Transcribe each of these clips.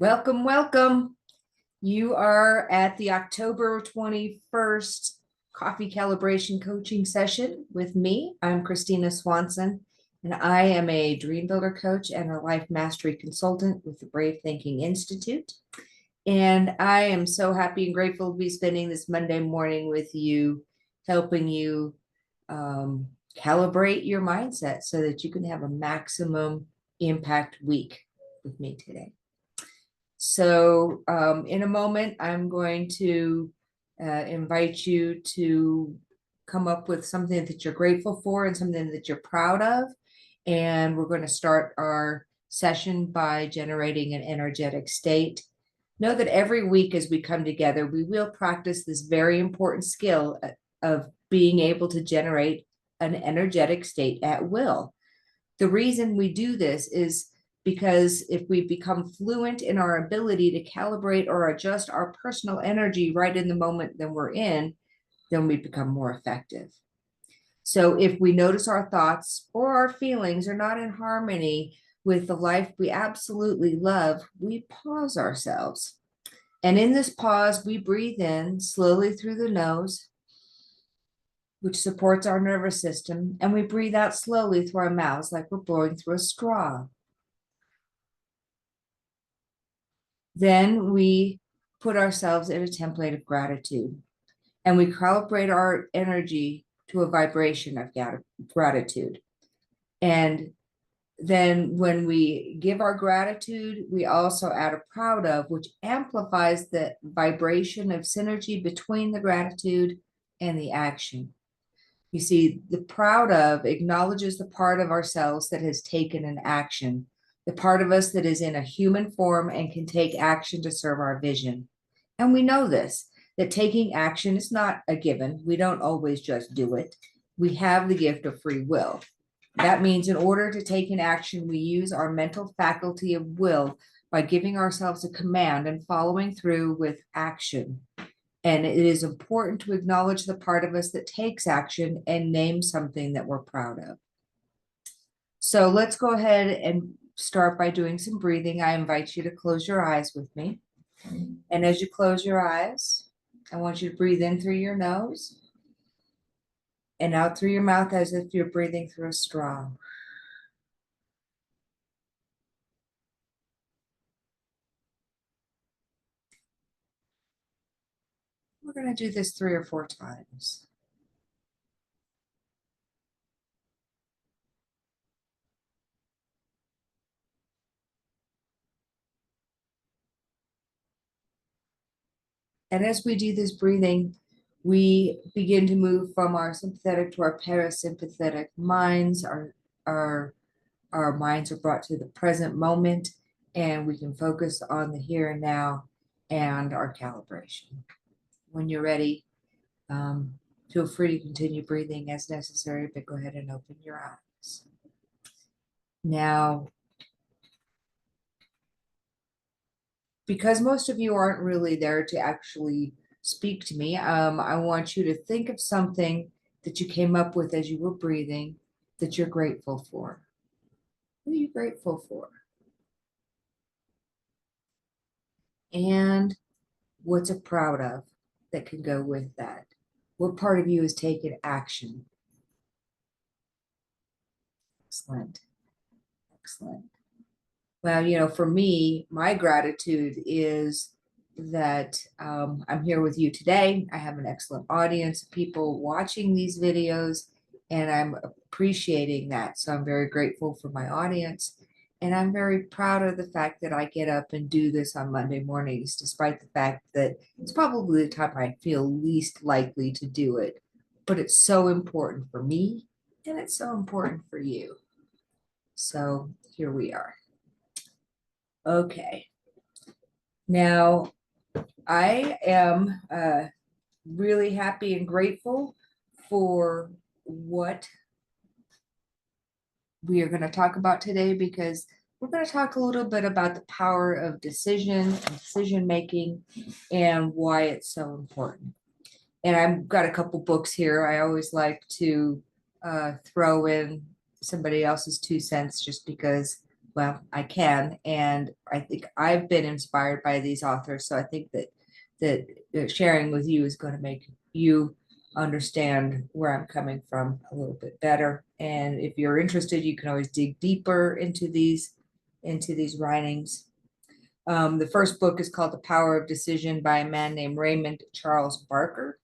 Welcome, welcome. You are at the October 21st Coffee Calibration Coaching Session with me. I'm Kristina Swanson, and I am a Dreambuilder coach and a life mastery consultant with the Brave Thinking Institute. And I am so happy and grateful to be spending this Monday morning with you, helping you calibrate your mindset so that you can have a maximum impact week with me today. So in a moment, I'm going to invite you to come up with something that you're grateful for and something that you're proud of. And we're going to start our session by generating an energetic state. Know that every week as we come together, we will practice this very important skill of being able to generate an energetic state at will. The reason we do this is because if we become fluent in our ability to calibrate or adjust our personal energy right in the moment that we're in, then we become more effective. So if we notice our thoughts or our feelings are not in harmony with the life we absolutely love, we pause ourselves. And in this pause, we breathe in slowly through the nose, which supports our nervous system, and we breathe out slowly through our mouths like we're blowing through a straw. Then we put ourselves in a template of gratitude, and we calibrate our energy to a vibration of gratitude. And then when we give our gratitude, we also add a proud of, which amplifies the vibration of synergy between the gratitude and the action. You see, the proud of acknowledges the part of ourselves that has taken an action, the part of us that is in a human form and can take action to serve our vision. And we know this, that taking action is not a given. We don't always just do it. We have the gift of free will. That means in order to take an action, we use our mental faculty of will by giving ourselves a command and following through with action. And it is important to acknowledge the part of us that takes action and name something that we're proud of. So let's go ahead and start by doing some breathing. I invite you to close your eyes with me. And as you close your eyes, I want you to breathe in through your nose and out through your mouth as if you're breathing through a straw. We're going to do this 3 or 4 times. And as we do this breathing, we begin to move from our sympathetic to our parasympathetic minds. Our minds are brought to the present moment, and we can focus on the here and now and our calibration. When you're ready, feel free to continue breathing as necessary, but go ahead and open your eyes. Now, because most of you aren't really there to actually speak to me, I want you to think of something that you came up with as you were breathing that you're grateful for. What are you grateful for? And what's it proud of that can go with that? What part of you has taken action? Excellent. Excellent. Well, for me, my gratitude is that I'm here with you today. I have an excellent audience of people watching these videos, and I'm appreciating that. So I'm very grateful for my audience. And I'm very proud of the fact that I get up and do this on Monday mornings, despite the fact that it's probably the time I feel least likely to do it. But it's so important for me, and it's so important for you. So here we are. Okay. Now, I am really happy and grateful for what we are going to talk about today, because we're going to talk a little bit about the power of decision and decision making and why it's so important. And I've got a couple books here. I always like to throw in somebody else's 2 cents just because, well, I can, and I think I've been inspired by these authors. So I think that sharing with you is going to make you understand where I'm coming from a little bit better. And if you're interested, you can always dig deeper into these writings. The first book is called The Power of Decision by a man named Raymond Charles Barker.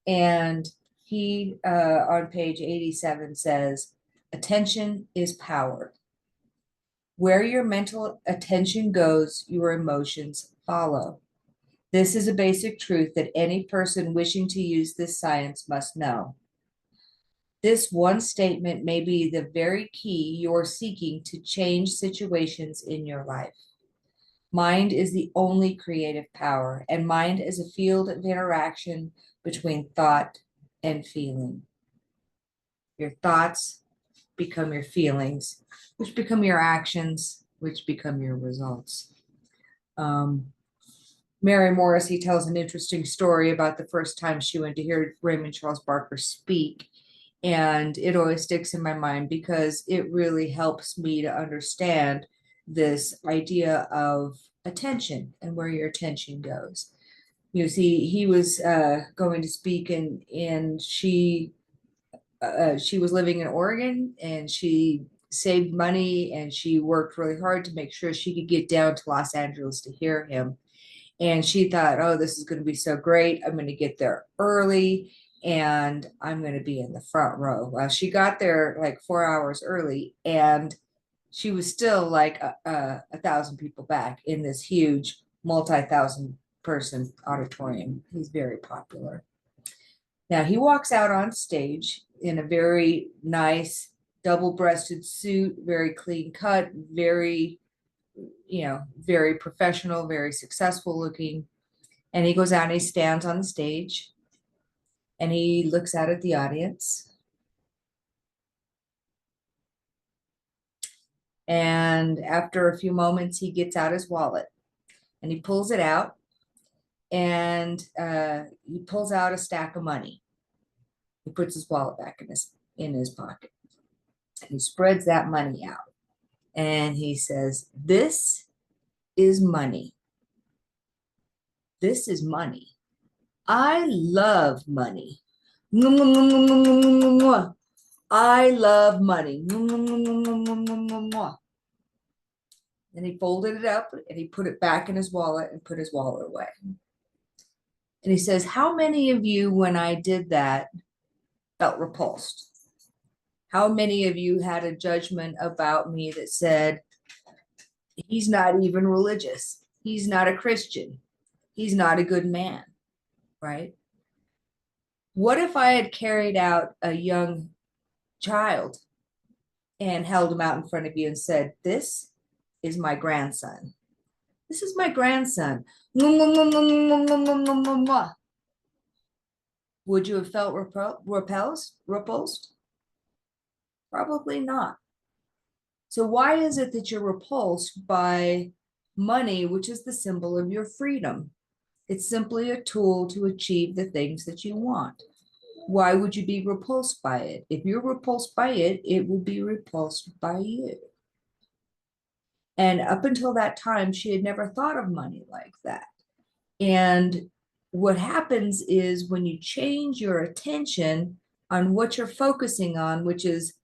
And he, on page 87, says, attention is power. Where your mental attention goes, your emotions follow. This is a basic truth that any person wishing to use this science must know. This one statement may be the very key you're seeking to change situations in your life. Mind is the only creative power, and mind is a field of interaction between thought and feeling. Your thoughts become your feelings, which become your actions, which become your results. Mary Morrissey tells an interesting story about the first time she went to hear Raymond Charles Barker speak. And it always sticks in my mind because it really helps me to understand this idea of attention and where your attention goes. You see, he was going to speak, and she was living in Oregon, and she saved money, and she worked really hard to make sure she could get down to Los Angeles to hear him. And she thought, oh, this is going to be so great. I'm going to get there early and I'm going to be in the front row. Well, she got there like 4 hours early, and she was still like 1,000 people back in this huge multi-thousand person auditorium. He's very popular. Now he walks out on stage in a very nice double-breasted suit, very clean cut, very very professional, very successful looking. And he goes out and he stands on the stage and he looks out at the audience. And after a few moments, he gets out his wallet and he pulls it out, and he pulls out a stack of money. He puts his wallet back in his pocket, and he spreads that money out. And he says, this is money. This is money. I love money. I love money. And he folded it up and he put it back in his wallet and put his wallet away. And he says, how many of you, when I did that, felt repulsed? How many of you had a judgment about me that said, he's not even religious. He's not a Christian. He's not a good man, right? What if I had carried out a young child and held him out in front of you and said, this is my grandson. This is my grandson. Would you have felt repulsed? Probably not. So why is it that you're repulsed by money, which is the symbol of your freedom? It's simply a tool to achieve the things that you want. Why would you be repulsed by it? If you're repulsed by it, it will be repulsed by you. And up until that time, she had never thought of money like that. And what happens is when you change your attention on what you're focusing on, which is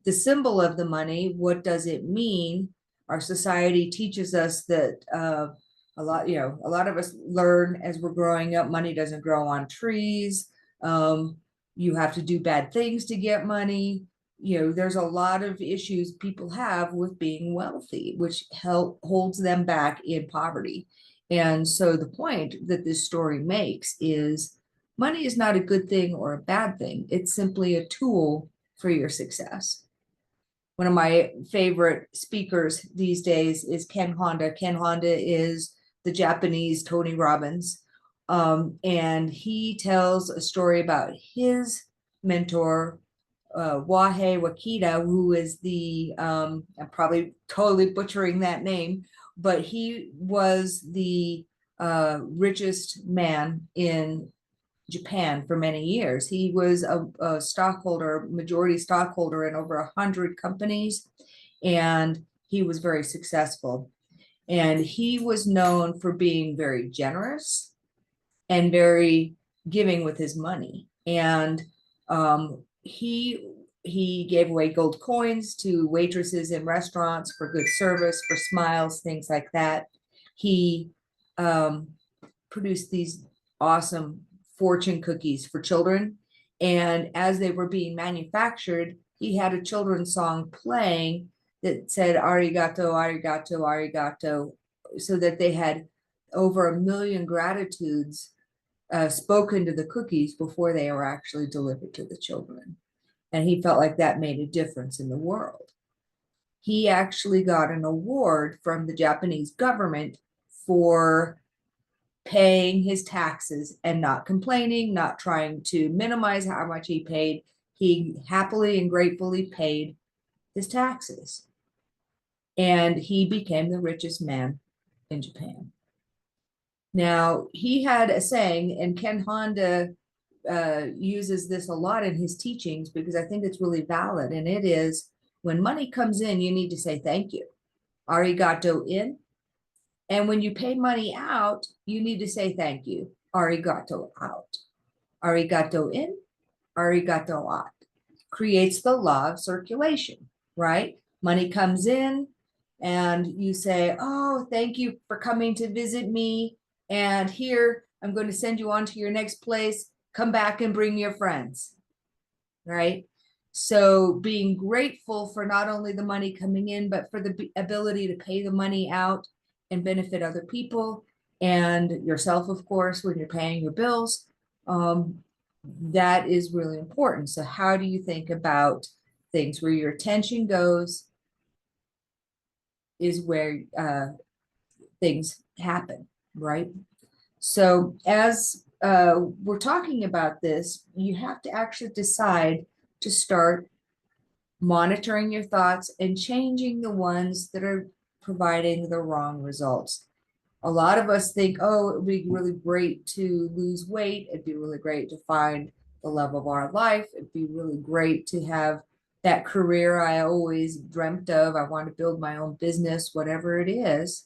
the symbol of the money, what does it mean? Our society teaches us that a lot of us learn as we're growing up, money doesn't grow on trees. You have to do bad things to get money. There's a lot of issues people have with being wealthy, which holds them back in poverty. And so the point that this story makes is money is not a good thing or a bad thing. It's simply a tool for your success. One of my favorite speakers these days is Ken Honda. Ken Honda is the Japanese Tony Robbins. And he tells a story about his mentor, Wahe Wakita, who is I'm probably totally butchering that name, but he was the richest man in Japan for many years. He was a majority stockholder in over 100 companies, and he was very successful. And he was known for being very generous and very giving with his money. And he gave away gold coins to waitresses in restaurants for good service, for smiles, things like that. He produced these awesome fortune cookies for children. And as they were being manufactured, he had a children's song playing that said arigato, arigato, arigato, so that they had over 1 million gratitudes spoken to the cookies before they were actually delivered to the children. And he felt like that made a difference in the world. He actually got an award from the Japanese government for paying his taxes and not complaining, not trying to minimize how much he paid. He happily and gratefully paid his taxes. And he became the richest man in Japan. Now, he had a saying, and Ken Honda uses this a lot in his teachings because I think it's really valid. And it is, when money comes in, you need to say thank you. Arigato in. And when you pay money out, you need to say thank you. Arigato out. Arigato in, arigato out. Creates the law of circulation, right? Money comes in and you say, oh, thank you for coming to visit me. And here, I'm going to send you on to your next place. Come back and bring your friends, right? So being grateful for not only the money coming in, but for the ability to pay the money out and benefit other people and yourself, of course, when you're paying your bills, that is really important. So how do you think about things? Where your attention goes is where things happen, right? So as we're talking about this, you have to actually decide to start monitoring your thoughts and changing the ones that are providing the wrong results. A lot of us think, oh, it would be really great to lose weight. It'd be really great to find the love of our life. It'd be really great to have that career I always dreamt of. I want to build my own business, whatever it is.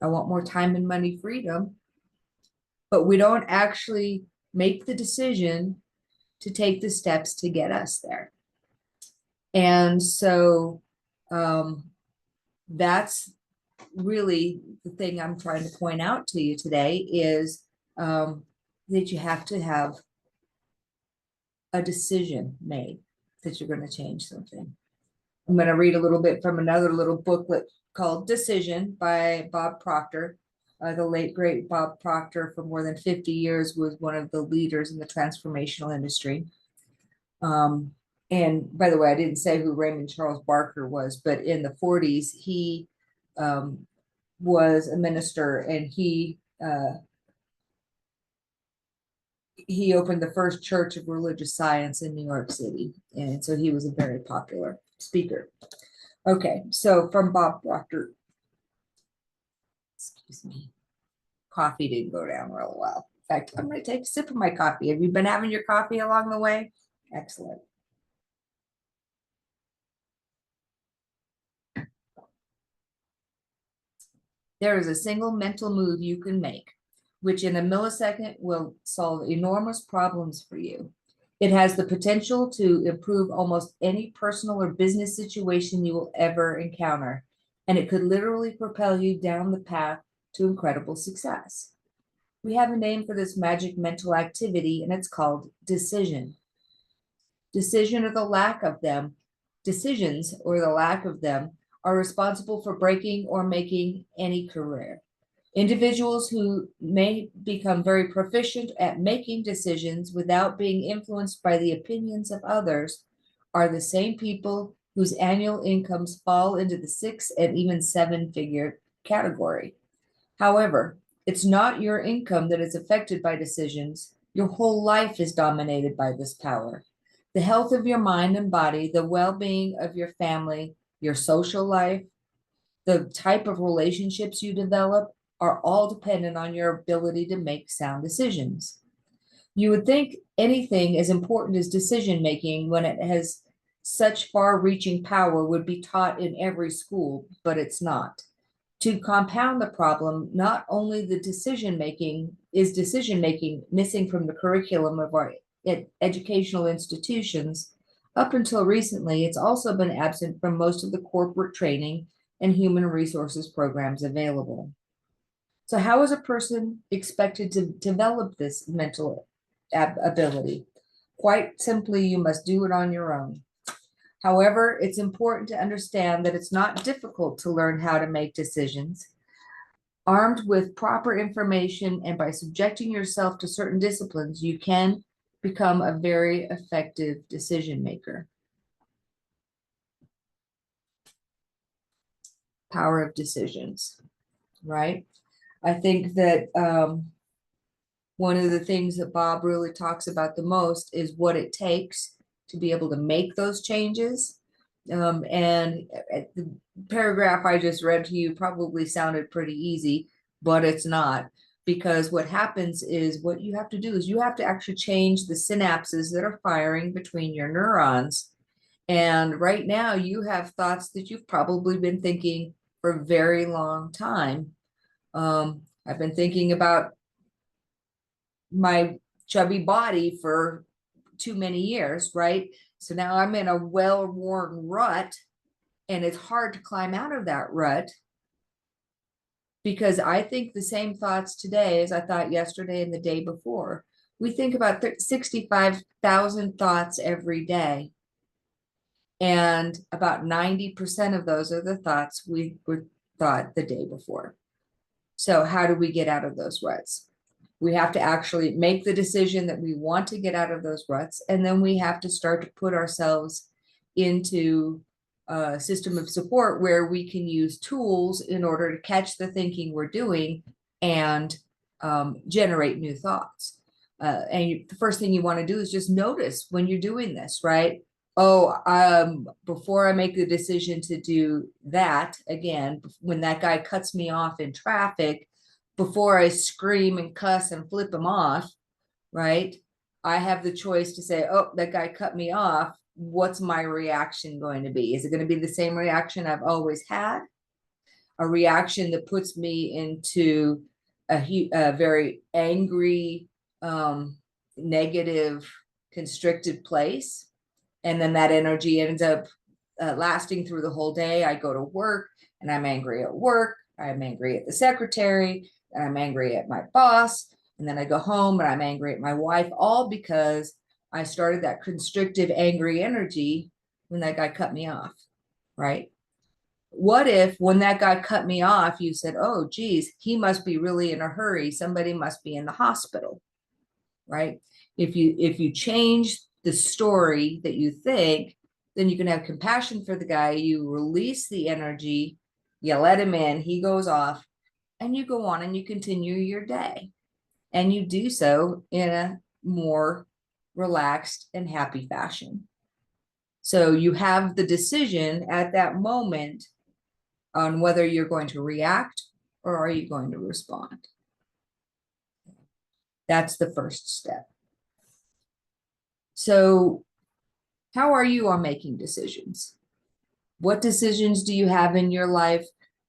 I want more time and money freedom. But we don't actually make the decision to take the steps to get us there. And so that's really the thing I'm trying to point out to you today is that you have to have a decision made that you're going to change something. I'm going to read a little bit from another little booklet called Decision by Bob Proctor. The late, great Bob Proctor, for more than 50 years, was one of the leaders in the transformational industry. And by the way, I didn't say who Raymond Charles Barker was, but in the 40s, he was a minister, and he opened the first church of religious science in New York City. And so he was a very popular speaker. Okay, so from Bob Proctor. Excuse me. Coffee didn't go down real well. In fact, I'm going to take a sip of my coffee. Have you been having your coffee along the way? Excellent. There is a single mental move you can make, which in a millisecond will solve enormous problems for you. It has the potential to improve almost any personal or business situation you will ever encounter, and it could literally propel you down the path to incredible success. We have a name for this magic mental activity, and it's called decision. Decisions or the lack of them are responsible for breaking or making any career. Individuals who may become very proficient at making decisions without being influenced by the opinions of others are the same people whose annual incomes fall into the 6 and even 7-figure category. However, it's not your income that is affected by decisions. Your whole life is dominated by this power. The health of your mind and body, the well-being of your family, your social life, the type of relationships you develop are all dependent on your ability to make sound decisions. You would think anything as important as decision making when it has such far-reaching power would be taught in every school, but it's not. To compound the problem, not only the decision-making missing from the curriculum of our educational institutions, up until recently, it's also been absent from most of the corporate training and human resources programs available. So how is a person expected to develop this mental ability? Quite simply, you must do it on your own. However, it's important to understand that it's not difficult to learn how to make decisions. Armed with proper information and by subjecting yourself to certain disciplines, you can become a very effective decision maker. Power of decisions, right? I think that one of the things that Bob really talks about the most is what it takes to be able to make those changes. And the paragraph I just read to you probably sounded pretty easy, but it's not, because what happens is what you have to do is you have to actually change the synapses that are firing between your neurons. And right now you have thoughts that you've probably been thinking for a very long time. I've been thinking about my chubby body for too many years, right? So now I'm in a well-worn rut, and it's hard to climb out of that rut because I think the same thoughts today as I thought yesterday and the day before. We think about 65,000 thoughts every day, and about 90% of those are the thoughts we were thought the day before. So how do we get out of those ruts? We have to actually make the decision that we want to get out of those ruts, and then we have to start to put ourselves into a system of support where we can use tools in order to catch the thinking we're doing and generate new thoughts. And the first thing you want to do is just notice when you're doing this, right? Oh, before I make the decision to do that, again, when that guy cuts me off in traffic, before I scream and cuss and flip him off, right? I have the choice to say, oh, that guy cut me off. What's my reaction going to be? Is it going to be the same reaction I've always had? A reaction that puts me into a very angry, negative, constricted place. And then that energy ends up lasting through the whole day. I go to work and I'm angry at work. I'm angry at the secretary, and I'm angry at my boss. And then I go home and I'm angry at my wife, all because I started that constrictive, angry energy when that guy cut me off, right? What if when that guy cut me off, you said, oh, geez, he must be really in a hurry. Somebody must be in the hospital, right? If you change the story that you think, then you can have compassion for the guy. You release the energy, you let him in, he goes off, and you go on and you continue your day. And you do so in a more relaxed and happy fashion. So you have the decision at that moment on whether you're going to react or are you going to respond. That's the first step. So how are you on making decisions? What decisions do you have in your life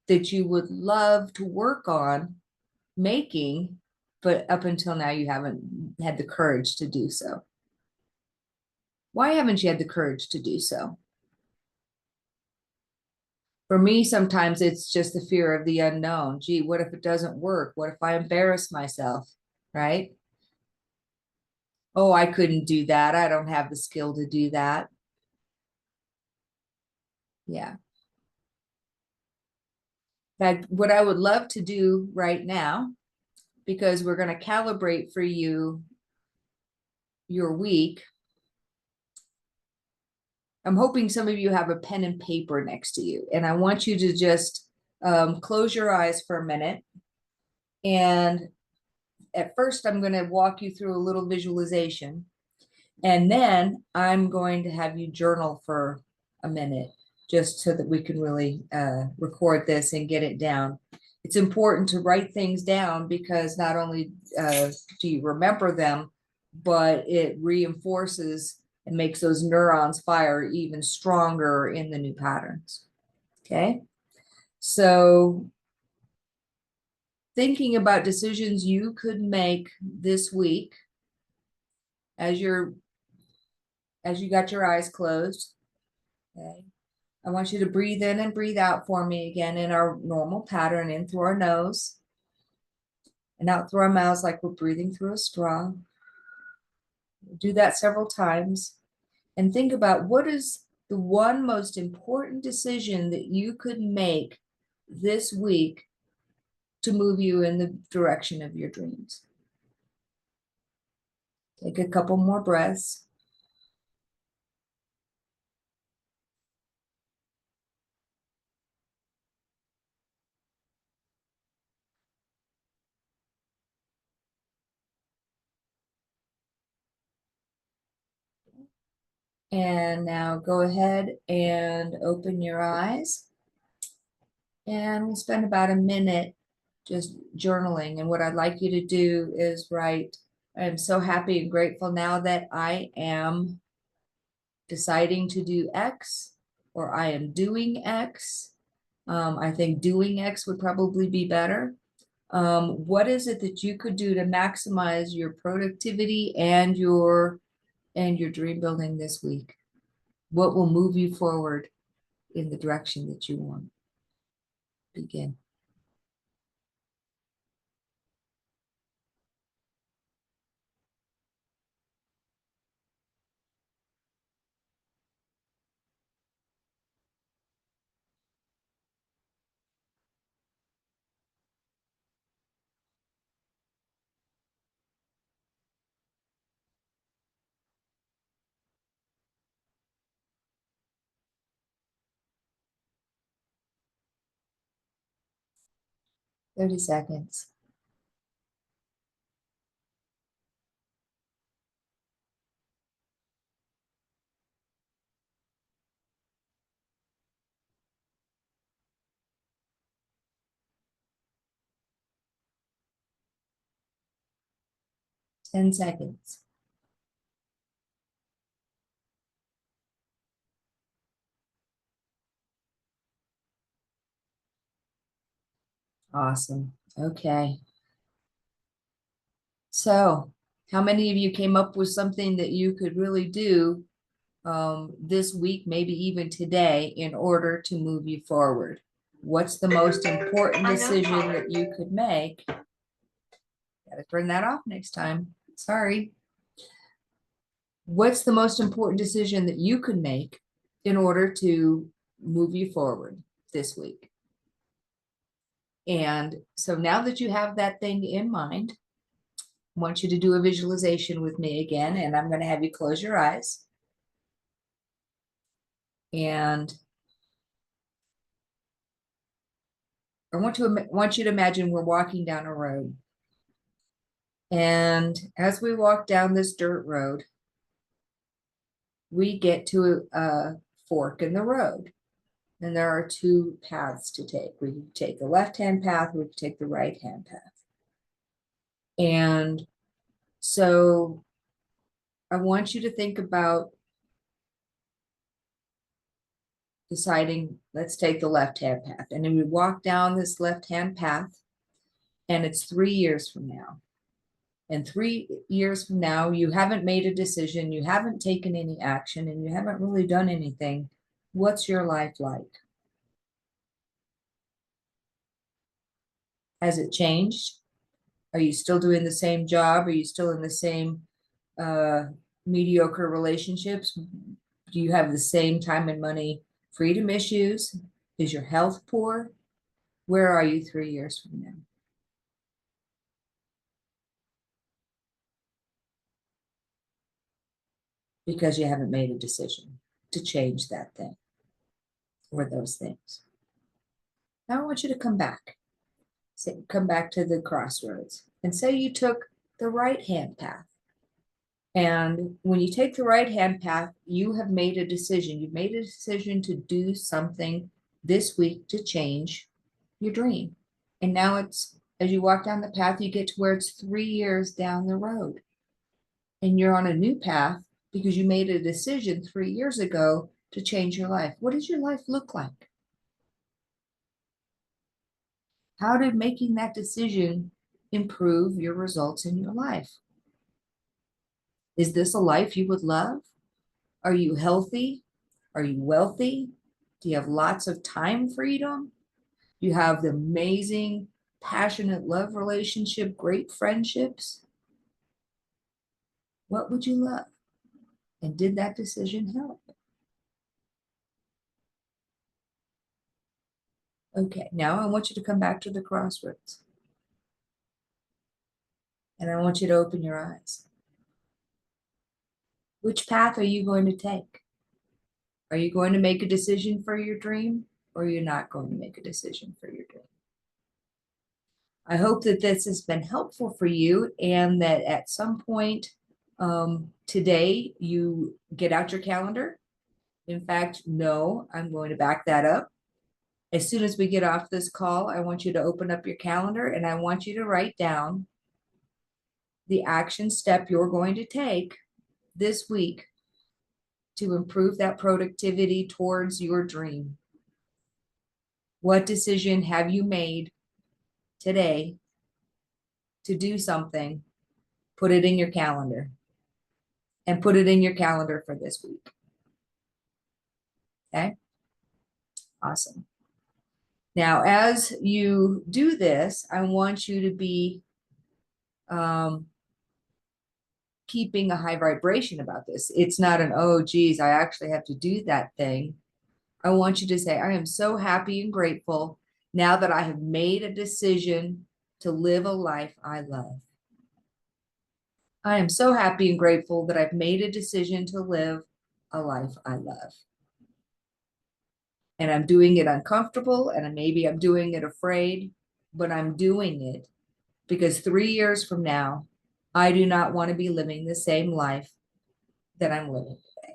that you would love to work on making, but up until now you haven't had the courage to do so? Why haven't you had the courage to do so? For me, sometimes it's just the fear of the unknown. Gee, what if it doesn't work? What if I embarrass myself, right? Oh, I couldn't do that. I don't have the skill to do that. Yeah. In fact, what I would love to do right now, because we're going to calibrate for you your week. I'm hoping some of you have a pen and paper next to you, and I want you to just close your eyes for a minute. And at first, I'm going to walk you through a little visualization, and then I'm going to have you journal for a minute, just so that we can really record this and get it down. It's important to write things down because not only do you remember them, but it reinforces and makes those neurons fire even stronger in the new patterns. Okay, so thinking about decisions you could make this week as you got your eyes closed. Okay, I want you to breathe in and breathe out for me again in our normal pattern, in through our nose and out through our mouths like we're breathing through a straw. Do that several times and think about what is the one most important decision that you could make this week to move you in the direction of your dreams. Take a couple more breaths. And now go ahead and open your eyes. And we'll spend about a minute just journaling. And what I'd like you to do is write, I am so happy and grateful now that I am deciding to do X, or I am doing X. I think doing X would probably be better. What is it that you could do to maximize your productivity and your dream building this week? What will move you forward in the direction that you want? Begin. Thirty seconds. Ten seconds. Awesome. Okay. So, how many of you came up with something that you could really do this week, maybe even today, in order to move you forward? What's the most important decision that you could make? Gotta turn that off next time. Sorry. What's the most important decision that you could make in order to move you forward this week? And so now that you have that thing in mind, I want you to do a visualization with me again, and I'm going to have you close your eyes. And I want you to imagine we're walking down a road. And as we walk down this dirt road, we get to a fork in the road. And there are two paths to take. We can take the left-hand path, we can take the right-hand path. And so I want you to think about deciding, let's take the left-hand path. And then we walk down this left-hand path, and it's 3 years from now. And 3 years from now, you haven't made a decision, you haven't taken any action, and you haven't really done anything. What's your life like? Has it changed? Are you still doing the same job? Are you still in the same mediocre relationships? Do you have the same time and money freedom issues? Is your health poor? Where are you 3 years from now? Because you haven't made a decision to change that thing or those things. Now I want you to come back. Come back to the crossroads and say you took the right-hand path. And when you take the right-hand path, you have made a decision. You've made a decision to do something this week to change your dream. And now it's, as you walk down the path, you get to where it's 3 years down the road. And you're on a new path, because you made a decision 3 years ago to change your life. What does your life look like? How did making that decision improve your results in your life? Is this a life you would love? Are you healthy? Are you wealthy? Do you have lots of time freedom? Do you have the amazing, passionate love relationship, great friendships? What would you love? And did that decision help? Okay, now I want you to come back to the crossroads. And I want you to open your eyes. Which path are you going to take? Are you going to make a decision for your dream, or are you not going to make a decision for your dream? I hope that this has been helpful for you, and that at some point today you get out your calendar. In fact, no, I'm going to back that up. As soon as we get off this call, I want you to open up your calendar and I want you to write down the action step you're going to take this week to improve that productivity towards your dream. What decision have you made today to do something? Put it in your calendar, and put it in your calendar for this week. Okay, awesome. Now, as you do this, I want you to be keeping a high vibration about this. It's not an, oh, geez, I actually have to do that thing. I want you to say, I am so happy and grateful now that I have made a decision to live a life I love. I am so happy and grateful that I've made a decision to live a life I love. And I'm doing it uncomfortable, and maybe I'm doing it afraid, but I'm doing it because 3 years from now, I do not want to be living the same life that I'm living today.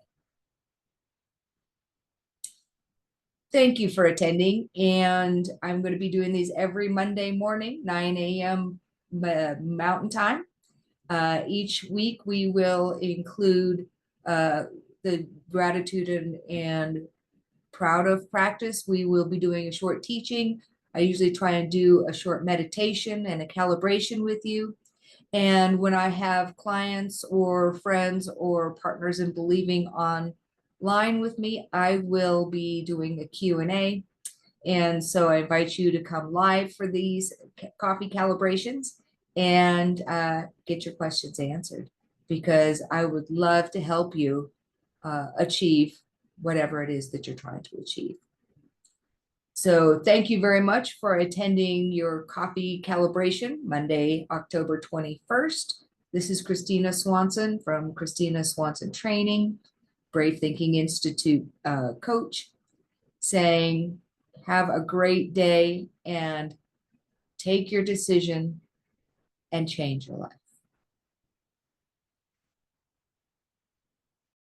Thank you for attending, and I'm going to be doing these every Monday morning, 9 a.m. Mountain Time. Each week we will include the gratitude and proud of practice. We will be doing a short teaching. I usually try and do a short meditation and a calibration with you. And when I have clients or friends or partners in believing online with me, I will be doing a Q&A. And so I invite you to come live for these coffee calibrations and get your questions answered, because I would love to help you achieve whatever it is that you're trying to achieve. So thank you very much for attending your coffee calibration, Monday, October 21st. This is Kristina Swanson from Kristina Swanson Training, Brave Thinking Institute coach, saying, have a great day and take your decision and change your life.